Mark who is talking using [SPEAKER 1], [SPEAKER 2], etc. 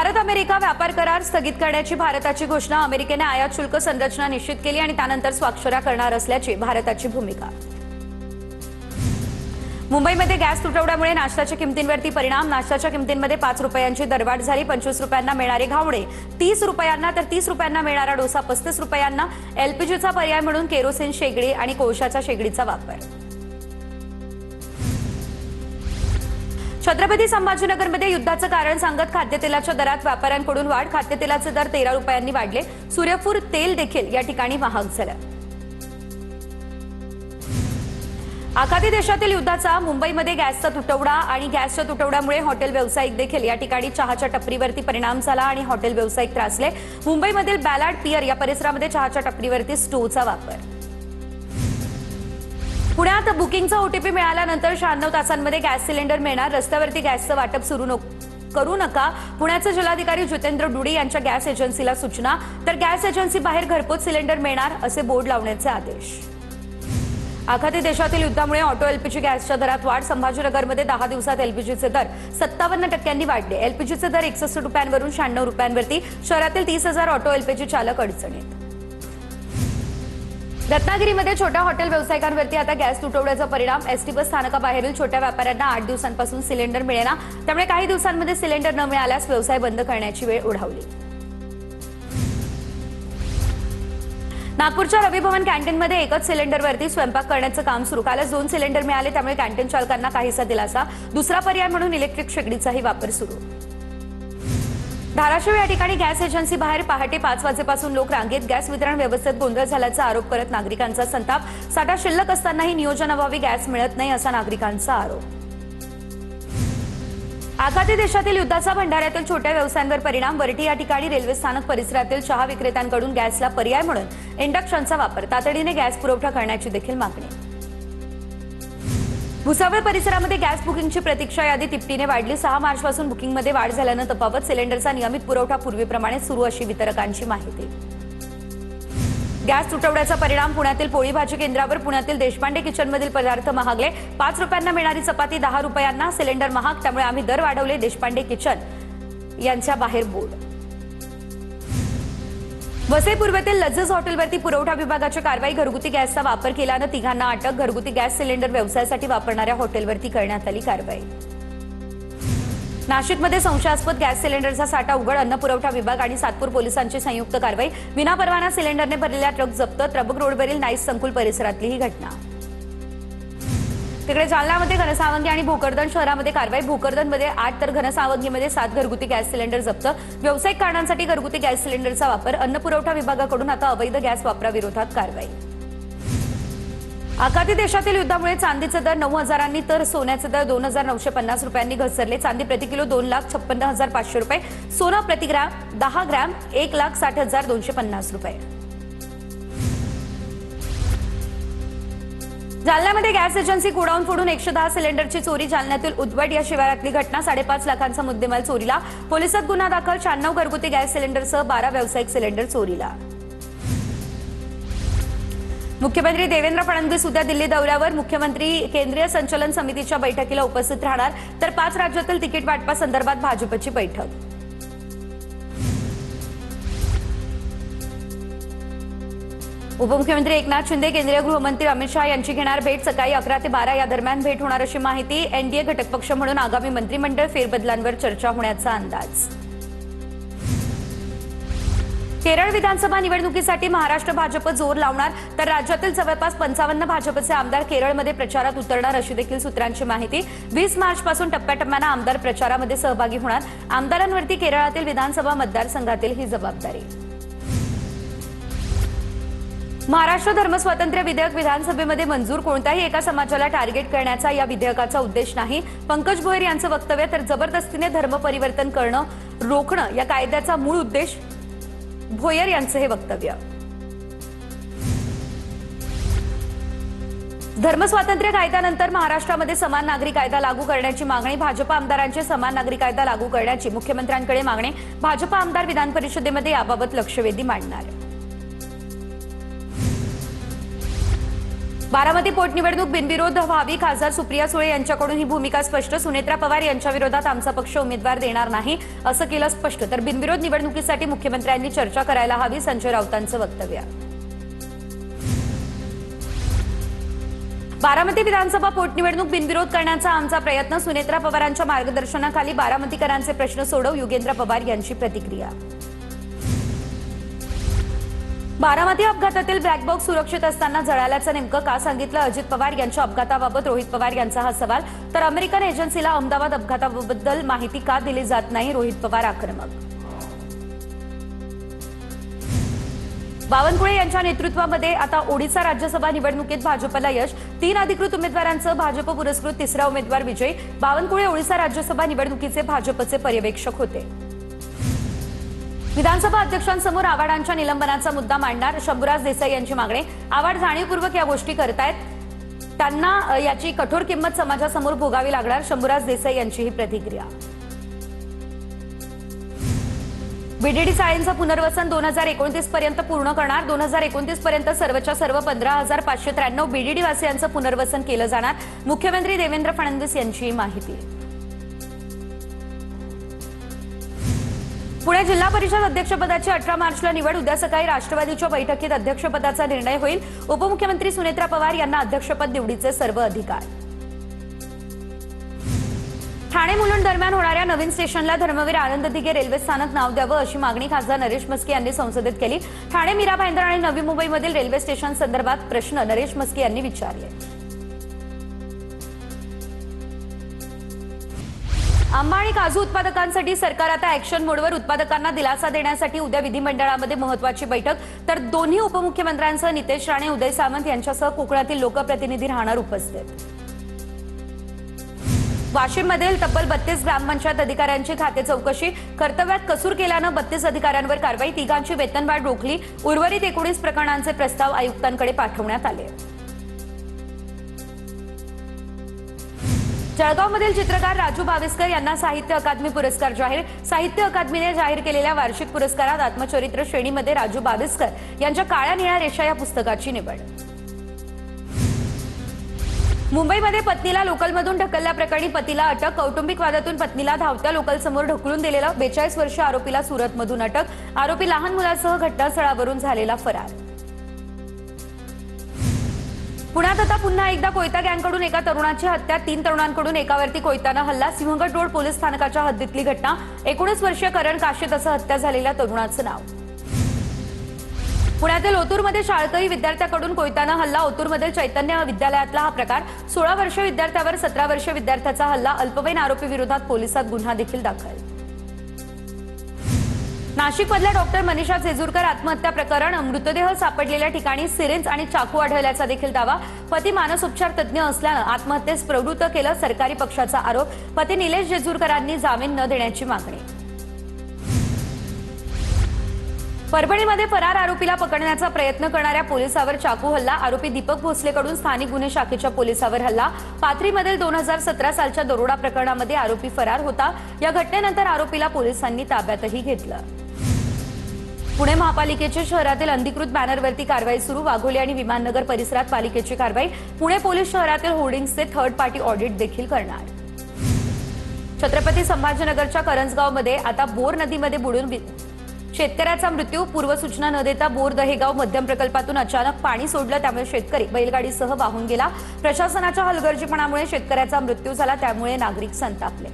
[SPEAKER 1] Bharat America व्यापार करार स्थगित करण्याची भारताची घोषणा। अमेरिकेने आयात शुल्क संरचना निश्चित केली आणि त्यानंतर स्वाक्षऱ्या करणार असल्याची भारताची भूमिका। मुंबईमध्ये गॅस तुटवड्यामुळे नाश्त्याच्या किमतींवरती परिणाम। नाश्त्याच्या किमतींमध्ये 5 रुपयांची दरवाढ झाली। 25 रुपयांना मिळणारे घावणे 30 रुपयांना तर 30 रुपयांना मिळणारा डोसा 35 रुपयांना। एलपीजीचा पर्याय म्हणून केरोसिन शेगडी आणि कोळशाच्या शेगडीचा वापर। छत्रपती संभाजीनगरमध्ये युद्धाचं कारण सांगत खाद्यतेलाच्या दरात व्यापाऱ्यांकडून वाढ। खाद्यतेलाचे दर 13 रुपयांनी वाढले। सूर्यफूल तेल देखील या ठिकाणी महाग झालं। आखाती देशातील युद्धाचा मुंबईमध्ये गॅसचा तुटवडा आणि गॅसच्या तुटवड्यामुळे हॉटेल व्यावसायिक देखील या ठिकाणी चहाच्या टपरीवरती परिणाम झाला आणि हॉटेल व्यावसायिक त्रासले। मुंबईमधील बॅलार्ड पियर या परिसरामध्ये चहाच्या टपरीवरती स्टोव्हचा वापर। पुण्यात बुकिंगचा ओटीपी मिळाल्यानंतर 96 तासांमध्ये गॅस सिलेंडर मिळणार। रस्त्यावरती गॅसचं वाटप सुरू करू नका, पुण्याचे जिल्हाधिकारी जितेंद्र डुडी यांच्या गॅस एजन्सीला सूचना। तर गॅस एजन्सी बाहेर घरपोच सिलेंडर मिळणार असे बोर्ड लावण्याचे आदेश। आखाती देशातील युद्धामुळे ऑटो एलपीजी गॅसच्या दरात वाढ। संभाजीनगरमध्ये 10 दिवसात एलपीजीचे दर 57% वाढले। एलपीजीचे दर 61 रुपयांवरून 96 रुपयांवरती। शहरातील 30,000 ऑटो एलपीजी चालक अडचणीत। रत्नागिरीमध्ये छोट्या हॉटेल व्यावसायिकांवरती आता गॅस तुटवड्याचा परिणाम। एसटी बस स्थानकाबाहेरील छोट्या व्यापाऱ्यांना 8 दिवसांपासून सिलेंडर मिळेना, त्यामुळे काही दिवसांमध्ये सिलेंडर न मिळाल्यास व्यवसाय बंद करण्याची वेळ ओढावली। नागपूरच्या रवी भवन कॅन्टीनमध्ये एकच सिलेंडरवरती स्वयंपाक करण्याचं काम सुरू। कालच 2 सिलेंडर मिळाले, त्यामुळे कॅन्टीन चालकांना काहीसा दिलासा। दुसरा पर्याय म्हणून इलेक्ट्रिक शेगडीचाही वापर सुरू। धाराशिव या ठिकाणी गॅस एजन्सी बाहेर पहाटे 5 वाजेपासून लोक रांगेत। गॅस वितरण व्यवस्थेत गोंधळ झाल्याचा आरोप करत नागरिकांचा संताप। साठा शिल्लक असतानाही नियोजनाभावी गॅस मिळत नाही असा नागरिकांचा आरोप। आखाती देशातील युद्धाचा भंडाऱ्यातील छोट्या व्यवसायांवर परिणाम। वरठी या ठिकाणी रेल्वे स्थानक परिसरातील चहा विक्रेत्यांकडून गॅसला पर्याय म्हणून इंडक्शनचा वापर। तातडीने गॅस पुरवठा करण्याची देखील मागणी। भुसावळ परिसरामध्ये गॅस बुकिंगची प्रतीक्षा यादी तिपटीने वाढली। 6 मार्चपासून बुकिंगमध्ये वाढ झाल्यानं तफावत। सिलेंडरचा नियमित पुरवठा पूर्वीप्रमाणे सुरू अशी वितरकांची माहिती। गॅस तुटवड्याचा परिणाम पुण्यातील पोळी भाजी केंद्रावर। पुण्यातील देशपांडे किचनमधील पदार्थ महागले। 5 रुपयांना मिळणारी चपाती 10 रुपयांना। सिलेंडर महाग, त्यामुळे आम्ही दर वाढवले। देशपांडे किचन यांच्या बाहेर बोर्ड। वसई पूर्वेतील लज्जत हॉटेलवरती पुरवठा विभागाची कारवाई। घरगुती गॅसचा वापर केल्यानं 3घांना अटक। घरगुती गॅस सिलेंडर व्यवसायासाठी वापरणाऱ्या हॉटेलवरती करण्यात आली कारवाई। नाशिकमध्ये संशयास्पद गॅस सिलेंडरचा साठा उघड। अन्न पुरवठा विभाग आणि सातपूर पोलिसांची संयुक्त कारवाई। विनापरवाना सिलेंडरने भरलेला ट्रक जप्त। त्र्यंबक रोडवरील नाईस संकुल परिसरातली ही घटना। तिकडे जालन्यामध्ये घनसावंगी आणि भोकरदन शहरामध्ये कारवाई। भोकरदनमध्ये 8 तर घनसावंगीमध्ये 7 घरगुती गॅस सिलेंडर जप्त। व्यावसायिक कारणांसाठी घरगुती गॅस सिलेंडरचा वापर। अन्न पुरवठा विभागाकडून आता अवैध गॅस वापराविरोधात कारवाई। आखाती देशातील युद्धामुळे चांदीचे दर 9,000 तर सोन्याचे दर 2,950 रुपयांनी घसरले। चांदी प्रति किलो 2,56,500 रुपये। सोनं प्रति ग्रॅम 10 ग्रॅम 1,60,250 रुपये। जालन्यामध्ये गॅस एजन्सी गोडाऊन फोडून 110 सिलेंडरची चोरी। जालन्यातील उदवड या शिवारातली घटना। 5.5 लाखांचा मुद्देमाल चोरीला। पोलिसात गुन्हा दाखल। 96 घरगुती गॅस सिलेंडरसह 12 व्यावसायिक सिलेंडर चोरीला। मुख्यमंत्री देवेंद्र फडणवीस उद्या दिल्ली दौऱ्यावर। मुख्यमंत्री केंद्रीय संचलन समितीच्या बैठकीला उपस्थित राहणार। तर 5 राज्यातील तिकीट वाटपासंदर्भात भाजपची बैठक। उपमुख्यमंत्री एकनाथ शिंदे केंद्रीय गृहमंत्री अमित शहा यांची घेणार भेट। सकाळी 11 ते 12 या दरम्यान भेट होणार अशी माहिती। एनडीए घटक पक्ष म्हणून आगामी मंत्रिमंडळ फेरबदलांवर चर्चा होण्याचा अंदाज। केरळ विधानसभा निवडणुकीसाठी महाराष्ट्र भाजप जोर लावणार। तर राज्यातील जवळपास 55 भाजपचे आमदार केरळमध्ये प्रचारात उतरणार अशी देखील सूत्रांची माहिती। 20 मार्चपासून टप्प्याटप्प्याने आमदार प्रचारामध्ये सहभागी होणार। आमदारांवरती केरळातील विधानसभा मतदारसंघातील ही जबाबदारी। महाराष्ट्र धर्मस्वातंत्र्य विधेयक विधानसभेमध्ये मंजूर। कोणत्याही एका समाजाला टार्गेट करण्याचा या विधेयकाचा उद्देश नाही। पंकज भोयर यांचं वक्तव्य। तर जबरदस्तीने धर्म परिवर्तन करणं रोखणं या कायद्याचा मूळ उद्देश। भोयर यांचं हे वक्तव्य। धर्मस्वातंत्र्य कायद्यानंतर महाराष्ट्रामध्ये समान नागरी कायदा लागू करण्याची मागणी। भाजप आमदारांची समान नागरी कायदा लागू करण्याची मुख्यमंत्र्यांकडे मागणी। भाजप आमदार विधान परिषदेमध्ये याबाबत लक्षवेधी मांडणार। बारामती पोटनिवडणूक बिनविरोध व्हावी, खासदार सुप्रिया सुळे यांच्याकडून ही भूमिका स्पष्ट. सुनेत्रा पवार यांच्या विरोधात आमचा पक्ष उमेदवार देणार नाही असं केलं स्पष्ट. तर बिनविरोध निवडणुकीसाठी मुख्यमंत्र्यांनी चर्चा करायला हवी, संजय राऊतांचं वक्तव्य. बारामती विधानसभा पोटनिवडणूक बिनविरोध करण्याचा आमचा प्रयत्न. सुनेत्रा पवारांच्या मार्गदर्शनाखाली बारामतीकरांचे प्रश्न सोडव, युगेंद्र पवार यांची प्रतिक्रिया. बारामती अपघातातील ब्लॅक बॉक्स सुरक्षित असताना जळाल्याचं नेमकं का सांगितलं? अजित पवार यांच्या अपघाताबाबत रोहित पवार यांचा हा सवाल. तर अमेरिकन एजन्सीला अहमदाबाद अपघाताबद्दल माहिती का दिली जात नाही? रोहित पवार आक्रमक. बावनकुळे यांच्या नेतृत्वामध्ये आता ओडिशा राज्यसभा निवडणुकीत भाजपला यश. 3 अधिकृत उमेदवारांचं भाजप पुरस्कृत तिसरा उमेदवार विजयी. बावनकुळे ओडिशा राज्यसभा निवडणुकीचे भाजपचे पर्यवेक्षक होते. विधानसभा अध्यक्षांसमोर आव्हाडांच्या निलंबनाचा मुद्दा मांडणार, शंभूराज देसाई यांची मागणी. आव्हाड जाणीवपूर्वक या गोष्टी करतायत, त्यांना याची कठोर किंमत समाजासमोर भोगावी लागणार, शंभूराज देसाई यांची ही प्रतिक्रिया. बीडीडी शाळेंचं पुनर्वसन 2029 पर्यंत पूर्ण करणार. 2029 पर्यंत सर्वच्या सर्व 15,593 बीडीडी वासियांचं पुनर्वसन केलं जाणार, मुख्यमंत्री देवेंद्र फडणवीस यांची माहिती. पुणे जिल्हा परिषद अध्यक्षपदाची 18 मार्चला निवड. उद्या सकाळी राष्ट्रवादीच्या बैठकीत अध्यक्षपदाचा निर्णय होईल. उपमुख्यमंत्री सुनेत्रा पवार यांना अध्यक्षपद निवडीचे सर्व अधिकार. ठाणे मुलुंड दरम्यान होणाऱ्या नवीन स्टेशनला धर्मवीर आनंद दिघे रेल्वे स्थानक नाव द्यावं अशी मागणी खासदार नरेश म्हस्के यांनी संसदेत केली. ठाणे, मीरा भाईंदर आणि नवी मुंबईमधील रेल्वे स्टेशन संदर्भात प्रश्न नरेश म्हस्के यांनी विचारले. आंबा आणि काजू उत्पादकांसाठी सरकार आता ॲक्शन मोडवर. उत्पादकांना दिलासा देण्यासाठी उद्या विधिमंडळामध्ये महत्त्वाची बैठक. तर दोन्ही उपमुख्यमंत्र्यांसह नितेश राणे, उदय सामंत यांच्यासह कोकणातील लोकप्रतिनिधी राहणार उपस्थित. वाशिममधील तब्बल 32 ग्रामपंचायत अधिकाऱ्यांची खाते चौकशी. कर्तव्यात कसूर केल्यानं 32 अधिकाऱ्यांवर कारवाई. 3 वेतनवाढ रोखली. उर्वरित 19 प्रकरणांचे प्रस्ताव आयुक्तांकडे पाठवण्यात आले. जळगावमधील चित्रकार राजू बाविस्कर यांना साहित्य अकादमी पुरस्कार जाहीर. साहित्य अकादमीने जाहीर केलेल्या वार्षिक पुरस्कारात आत्मचरित्र श्रेणीमध्ये राजू बाविस्कर यांच्या काळ्या निळ्या रेषा या पुस्तकाची निवड. मुंबईमध्ये पत्नीला लोकलमधून ढकलल्याप्रकरणी पतीला अटक. कौटुंबिक वादातून पत्नीला धावत्या लोकलसमोर ढकलून दिलेलं. 42 वर्षीय आरोपीला सुरतमधून अटक. आरोपी लहान मुलासह घटनास्थळावरून झालेला फरार. पुण्यात आता पुन्हा एकदा कोयता गँगकडून एका तरुणाची हत्या. 3 तरुणांकडून एकावरती कोयत्यानं हल्ला. सिंहगड रोड पोलीस स्थानकाच्या हद्दीतली घटना. 19 वर्षीय करण काशीत असं हत्या झालेल्या तरुणाचं नाव. पुण्यातील ओतूरमध्ये शाळकरी विद्यार्थ्याकडून कोयत्यानं हल्ला. ओतूरमधील चैतन्य विद्यालयातला हा प्रकार. 16 वर्षीय विद्यार्थ्यावर 17 वर्षीय विद्यार्थ्याचा हल्ला. अल्पवयीन आरोपी विरोधात पोलिसात गुन्हा देखील दाखल. नाशिकमधल्या डॉक्टर मनीषा जेजुरकर आत्महत्या प्रकरण. मृतदेह सापडलेल्या ठिकाणी सिरिंज आणि चाकू आढळल्याचा देखील दावा. पती मानसोपचार तज्ज्ञ असल्यानं आत्महत्येस प्रवृत्त केलं, सरकारी पक्षाचा आरोप. पती निलेश जेजुरकरांनी जामीन न देण्याची मागणी. परभणीमध्ये फरार आरोपीला पकडण्याचा प्रयत्न करणाऱ्या पोलिसावर चाकू हल्ला. आरोपी दीपक भोसलेकडून स्थानिक गुन्हे शाखेच्या पोलिसावर हल्ला. पाथरीमधील 2017 सालच्या दरोडा प्रकरणामध्ये आरोपी फरार होता. या घटनेनंतर आरोपीला पोलिसांनी ताब्यातही घेतलं. पुणे महापालिकेची शहरातील अधिकृत बॅनरवरती कारवाई सुरू. वाघोली आणि विमाननगर परिसरात पालिकेची कारवाई. पुणे पोलीस शहरातील होर्डिंग्सचे थर्ड पार्टी ऑडिट देखील करणार. छत्रपती संभाजीनगरच्या करंजगावमध्ये आता बोर नदीमध्ये बुडून शेतकऱ्याचा मृत्यू. पूर्वसूचना न देता बोर दहेगाव मध्यम प्रकल्पातून अचानक पाणी सोडलं, त्यामुळे शेतकरी बैलगाडीसह वाहून गेला. प्रशासनाच्या हलगर्जीपणामुळे शेतकऱ्याचा मृत्यू झाला, त्यामुळे नागरिक संतापले.